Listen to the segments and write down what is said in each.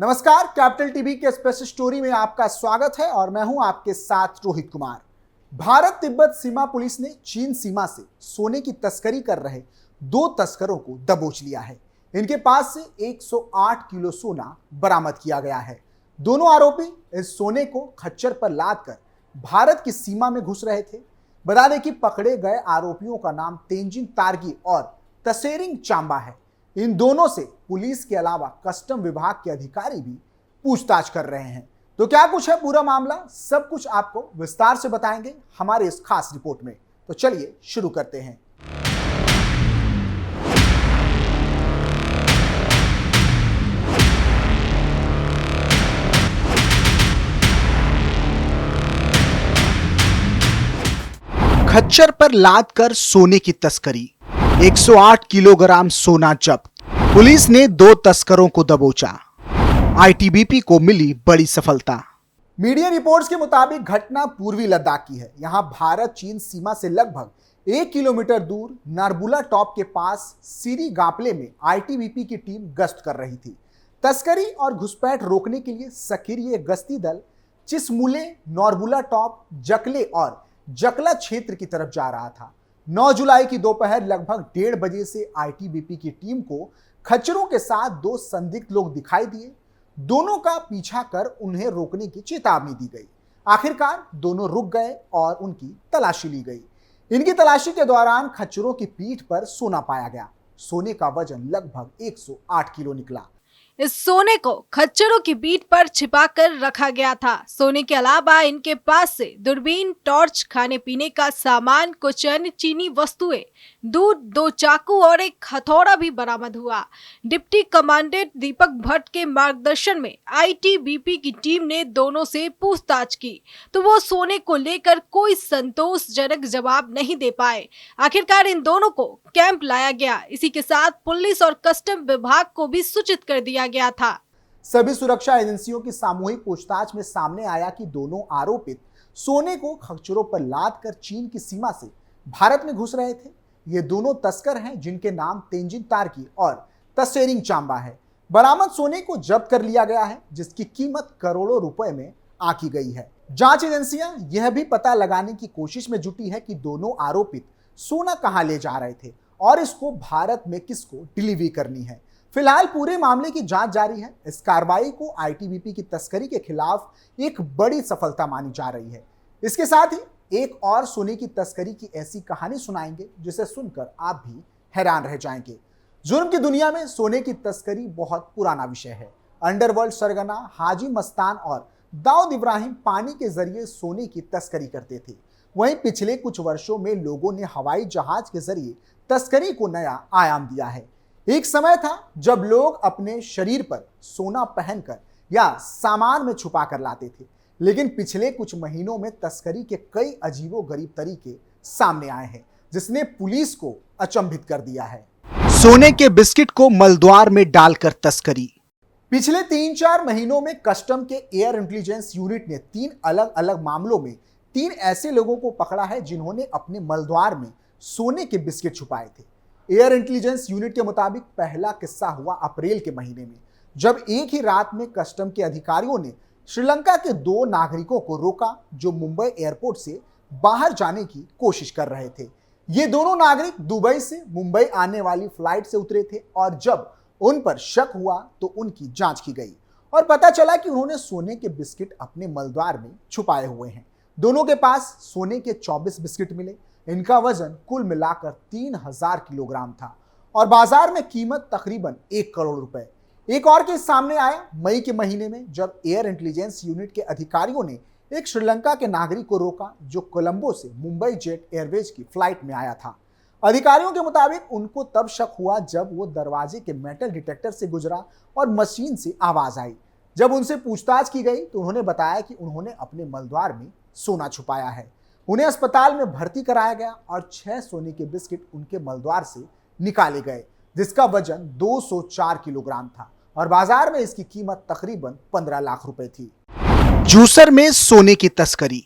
नमस्कार, capital TV के special story में आपका स्वागत है और मैं हूं आपके साथ रोहित कुमार। भारत तिब्बत सीमा पुलिस ने चीन सीमा से सोने की तस्करी कर रहे दो तस्करों को दबोच लिया है। इनके पास से 108 किलो सोना बरामद किया गया है। दोनों आरोपी इस सोने को खच्चर पर लाद कर भारत की सीमा में घुस रहे थे। बता दें कि पकड़े गए आरोपियों का नाम तेंजिन तारगी और तसेरिंग चांबा है। इन दोनों से पुलिस के अलावा कस्टम विभाग के अधिकारी भी पूछताछ कर रहे हैं। तो क्या कुछ है पूरा मामला, सब कुछ आपको विस्तार से बताएंगे हमारे इस खास रिपोर्ट में। तो चलिए शुरू करते हैं। खच्चर पर लादकर सोने की तस्करी, 108 किलोग्राम सोना जब्त। पुलिस ने दो तस्करों को दबोचा। आईटीबीपी को मिली बड़ी सफलता। मीडिया रिपोर्ट्स के मुताबिक घटना पूर्वी लद्दाख की है। यहां भारत चीन सीमा से लगभग 1 किलोमीटर दूर नारबुला टॉप के पास सीरी गापले में आईटीबीपी की टीम गश्त कर रही थी। तस्करी और घुसपैठ रोकने के लिए सक्रिय गश्ती दल चिसमुले, नॉरबुला टॉप, जकले और जकला क्षेत्र की तरफ जा रहा था। 9 जुलाई की दोपहर लगभग 1:30 बजे से आईटीबीपी की टीम को खच्चरों के साथ दो संदिग्ध लोग दिखाई दिए। दोनों का पीछा कर उन्हें रोकने की चेतावनी दी गई। आखिरकार दोनों रुक गए और उनकी तलाशी ली गई। इनकी तलाशी के दौरान खच्चरों की पीठ पर सोना पाया गया। सोने का वजन लगभग 108 किलो निकला। इस सोने को खच्चरों की पीठ पर छिपाकर रखा गया था। सोने के अलावा इनके पास से दूरबीन, टॉर्च, खाने पीने का सामान, कुछ अन्य चीनी वस्तुएं, दूध, 2 चाकू और एक हथौड़ा भी बरामद हुआ। डिप्टी कमांडेंट दीपक भट्ट के मार्गदर्शन में आईटीबीपी की टीम ने दोनों से पूछताछ की तो वो सोने को लेकर कोई संतोषजनक जवाब नहीं दे पाए। आखिरकार इन दोनों को कैंप लाया गया। इसी के साथ पुलिस और कस्टम विभाग को भी सूचित कर दिया गया था। सभी सुरक्षा एजेंसियों की सामूहिक पूछताछ में सामने आया कि दोनों आरोपित सोने को खच्चरों पर लादकर चीन की सीमा से भारत में घुस रहे थे। ये दोनों तस्कर हैं जिनके नाम तेंजिन तारगी और तसेरिंग चांबा है। बरामद सोने को जब्त कर लिया गया है, जिसकी कीमत करोड़ों रुपए में आंकी गई है। जांच एजेंसियां यह भी पता लगाने की कोशिश में जुटी है कि दोनों आरोपित सोना कहां ले जा रहे थे और इसको भारत में किसको डिलीवरी करनी है। फिलहाल पूरे मामले की जांच जारी है। इस कार्रवाई को आईटीबीपी की तस्करी के खिलाफ एक बड़ी सफलता मानी जा रही है। इसके साथ ही एक और सोने की तस्करी की ऐसी कहानी सुनाएंगे जिसे सुनकर आप भी हैरान रह जाएंगे। जुर्म की दुनिया में सोने की तस्करी बहुत पुराना विषय है। अंडरवर्ल्ड सरगना हाजी मस्तान और दाऊद इब्राहिम पानी के जरिए सोने की तस्करी करते थे। वहीं पिछले कुछ वर्षों में लोगों ने हवाई जहाज के जरिए तस्करी को नया आयाम दिया है। एक समय था जब लोग अपने शरीर पर सोना पहनकर या सामान में छुपा कर लाते थे, लेकिन पिछले कुछ महीनों में तस्करी के कई अजीबोगरीब तरीके सामने आए हैं, जिसने पुलिस को अचंभित कर दिया है। सोने के बिस्किट को मलद्वार में डालकर तस्करी। पिछले 3-4 महीनों में कस्टम के एयर इंटेलिजेंस यूनिट ने 3 अलग अलग मामलों में 3 ऐसे लोगों को पकड़ा है जिन्होंने अपने मलद्वार में सोने के बिस्किट छुपाए थे। एयर इंटेलिजेंस यूनिट के मुताबिक पहला किस्सा हुआ अप्रैल के महीने में, जब एक ही रात में कस्टम के अधिकारियों ने श्रीलंका के 2 नागरिकों को रोका जो मुंबई एयरपोर्ट से बाहर जाने की कोशिश कर रहे थे। ये दोनों नागरिक दुबई से मुंबई आने वाली फ्लाइट से उतरे थे और जब उन पर शक हुआ तो उनकी जांच की गई और पता चला कि उन्होंने सोने के बिस्किट अपने मलद्वार में छुपाए हुए हैं। दोनों के पास सोने के 24 बिस्किट मिले। इनका वजन कुल मिलाकर 3000 किलोग्राम था और बाजार में कीमत तकरीबन 1 करोड़ रुपए। एक और केस सामने आया मई के महीने में, जब एयर इंटेलिजेंस यूनिट के अधिकारियों ने एक श्रीलंका के नागरिक को रोका जो कोलंबो से मुंबई जेट एयरवेज की फ्लाइट में आया था। अधिकारियों के मुताबिक उनको तब शक हुआ जब वो दरवाजे के मेटल डिटेक्टर से गुजरा और मशीन से आवाज आई। जब उनसे पूछताछ की गई तो उन्होंने बताया कि उन्होंने अपने मलद्वार में सोना छुपाया है। उन्हें अस्पताल में भर्ती कराया गया और 6 सोने के बिस्किट उनके मलद्वार से निकाले गए, जिसका वजन 204 किलोग्राम था और बाजार में इसकी कीमत तकरीबन 15 लाख रुपए थी। जूसर में सोने की तस्करी।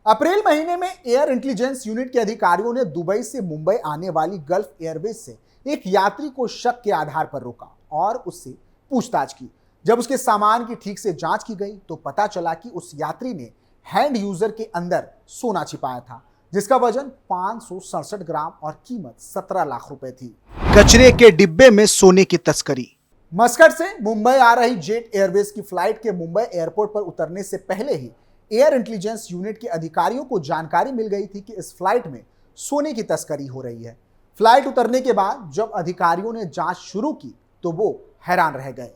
अप्रैल महीने में एयर इंटेलिजेंस यूनिट के अधिकारियों ने दुबई से मुंबई आने वाली गल्फ एयरवेज से एक यात्री को शक के आधार पर रोका और उससे पूछताछ की। जब उसके सामान की ठीक से जांच की गई तो पता चला कि उस यात्री ने हैंड यूजर के अंदर सोना छिपाया था, जिसका वजन 567 ग्राम और कीमत 17 लाख रुपए थी। कचरे के डिब्बे में सोने की तस्करी। मस्कट से मुंबई आ रही जेट एयरवेज की फ्लाइट के मुंबई एयरपोर्ट पर उतरने से पहले ही एयर इंटेलिजेंस यूनिट के अधिकारियों को जानकारी मिल गई थी कि इस फ्लाइट में सोने की तस्करी हो रही है। फ्लाइट उतरने के बाद जब अधिकारियों ने जांच शुरू की तो वो हैरान रह गए।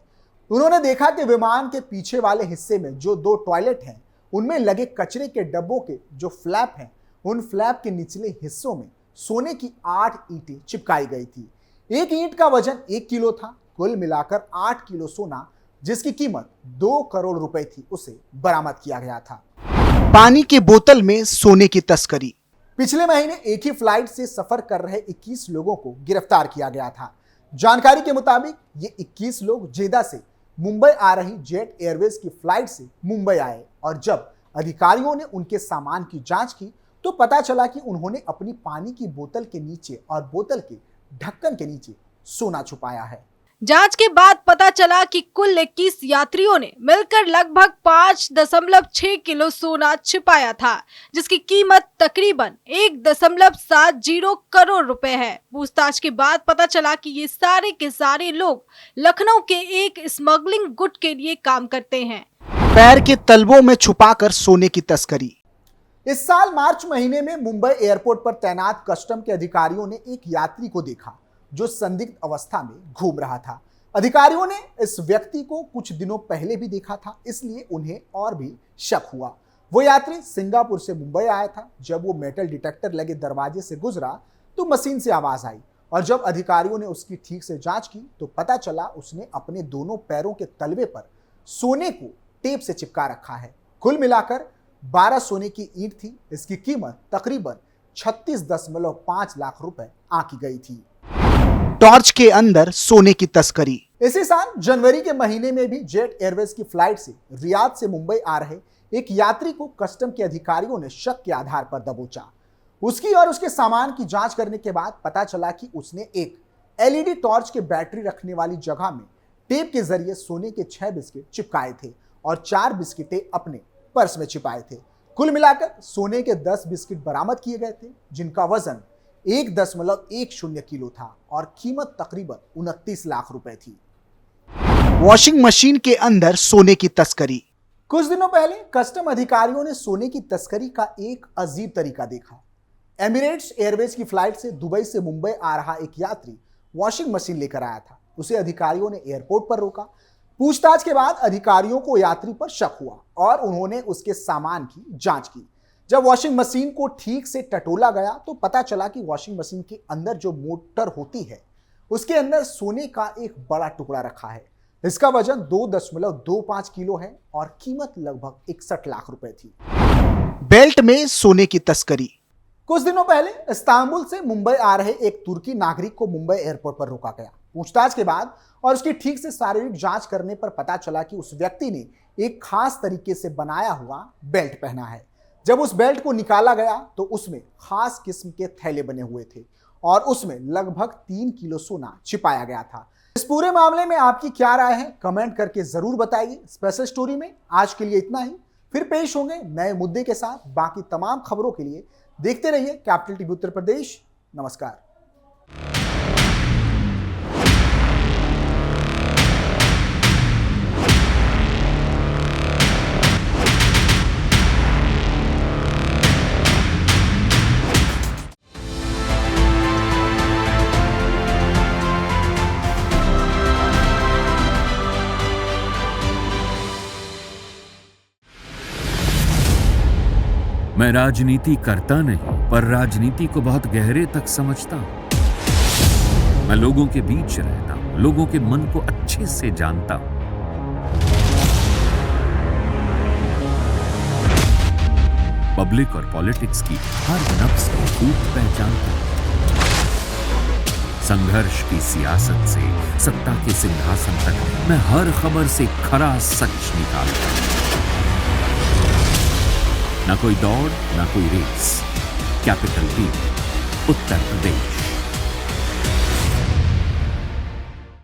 उन्होंने देखा कि विमान के पीछे वाले हिस्से में जो 2 टॉयलेट हैं, उनमें लगे कचरे के डब्बों के जो फ्लैप हैं, उन फ्लैप के निचले हिस्सों में सोने की 8 ईंटें चिपकाई गई थी। एक ईंट का वजन 1 किलो था। कुल मिलाकर 8 किलो सोना, जिसकी कीमत 2 करोड़ रुपए थी, उसे बरामद किया गया था। पानी की बोतल में सोने की तस्करी। पिछले महीने एक ही फ्लाइट से सफर कर रहे 21 लोगों को गिरफ्तार किया गया था। जानकारी के मुताबिक ये 21 लोग जेदा से मुंबई आ रही जेट एयरवेज की फ्लाइट से मुंबई आए और जब अधिकारियों ने उनके सामान की जांच की तो पता चला कि उन्होंने अपनी पानी की बोतल के नीचे और बोतल के ढक्कन के नीचे सोना छुपाया है। जांच के बाद पता चला कि कुल 21 यात्रियों ने मिलकर लगभग 5.6 किलो सोना छिपाया था, जिसकी कीमत तकरीबन 1.70 करोड़ रुपए है। पूछताछ के बाद पता चला कि ये सारे के सारे लोग लखनऊ के एक स्मगलिंग गुट के लिए काम करते हैं। पैर के तलवों में छुपाकर सोने की तस्करी। इस साल मार्च महीने में मुंबई एयरपोर्ट पर तैनात कस्टम के अधिकारियों ने एक यात्री को देखा जो संदिग्ध अवस्था में घूम रहा था। अधिकारियों ने इस व्यक्ति को कुछ दिनों पहले भी देखा था, इसलिए उन्हें और भी शक हुआ। वो यात्री सिंगापुर से मुंबई आया था। जब वो मेटल डिटेक्टर लगे दरवाजे से गुजरा तो मशीन से आवाज आई और जब अधिकारियों ने उसकी ठीक से जांच की तो पता चला उसने अपने दोनों पैरों के तलवे पर सोने को टेप से चिपका रखा है। कुल मिलाकर 12 सोने की ईंट थी। इसकी कीमत तकरीबन 36.5 लाख रुपए आंकी गई थी। टॉर्च के अंदर सोने की तस्करी। इसी साल जनवरी के महीने में भी जेट एयरवेज की फ्लाइट से रियाद से मुंबई आ रहे एक यात्री को कस्टम के अधिकारियों ने शक के आधार पर दबोचा। उसकी और उसके सामान की जांच करने के बाद पता चला कि उसने एक एलईडी टॉर्च के बैटरी रखने वाली जगह में टेप के जरिए सोने के 6 बिस्किट चिपकाए थे और 4 बिस्किटें अपने पर्स में छिपाए थे। कुल मिलाकर सोने के 10 बिस्किट बरामद किए गए थे, जिनका वजन 1.10 किलो था और कीमत तकरीबन 29 लाख रुपए थी। वॉशिंग मशीन के अंदर सोने की तस्करी। कुछ दिनों पहले कस्टम अधिकारियों ने सोने की तस्करी का एक अजीब तरीका देखा। एमिरेट्स एयरवेज की फ्लाइट से दुबई से मुंबई आ रहा एक यात्री वॉशिंग मशीन लेकर आया था। उसे अधिकारियों ने एयरपोर्ट पर रोका। पूछताछ के बाद अधिकारियों को यात्री पर शक हुआ और उन्होंने उसके सामान की जांच की। जब वॉशिंग मशीन को ठीक से टटोला गया तो पता चला कि वॉशिंग मशीन के अंदर जो मोटर होती है उसके अंदर सोने का एक बड़ा टुकड़ा रखा है। इसका वजन 2.25 किलो है और कीमत लगभग 61 लाख रुपए थी। बेल्ट में सोने की तस्करी। कुछ दिनों पहले इस्तांबुल से मुंबई आ रहे एक तुर्की नागरिक को मुंबई एयरपोर्ट पर रोका गया। पूछताछ के बाद और उसकी ठीक से शारीरिक जांच करने पर पता चला कि उस व्यक्ति ने एक खास तरीके से बनाया हुआ बेल्ट पहना है। जब उस बेल्ट को निकाला गया तो उसमें खास किस्म के थैले बने हुए थे और उसमें लगभग 3 किलो सोना छिपाया गया था। इस पूरे मामले में आपकी क्या राय है, कमेंट करके जरूर बताइए। स्पेशल स्टोरी में आज के लिए इतना ही। फिर पेश होंगे नए मुद्दे के साथ। बाकी तमाम खबरों के लिए देखते रहिए कैपिटल टीवी उत्तर प्रदेश। नमस्कार। मैं राजनीति करता नहीं, पर राजनीति को बहुत गहरे तक समझता हूं। मैं लोगों के बीच रहता हूं, लोगों के मन को अच्छे से जानता हूं। पब्लिक और पॉलिटिक्स की हर नब्ज को खूब पहचानता हूं। संघर्ष की सियासत से सत्ता के सिंहासन तक मैं हर खबर से खरा सच निकालता हूं। ना कोई दौड़, ना कोई race. Capital TV, Uttar Pradesh.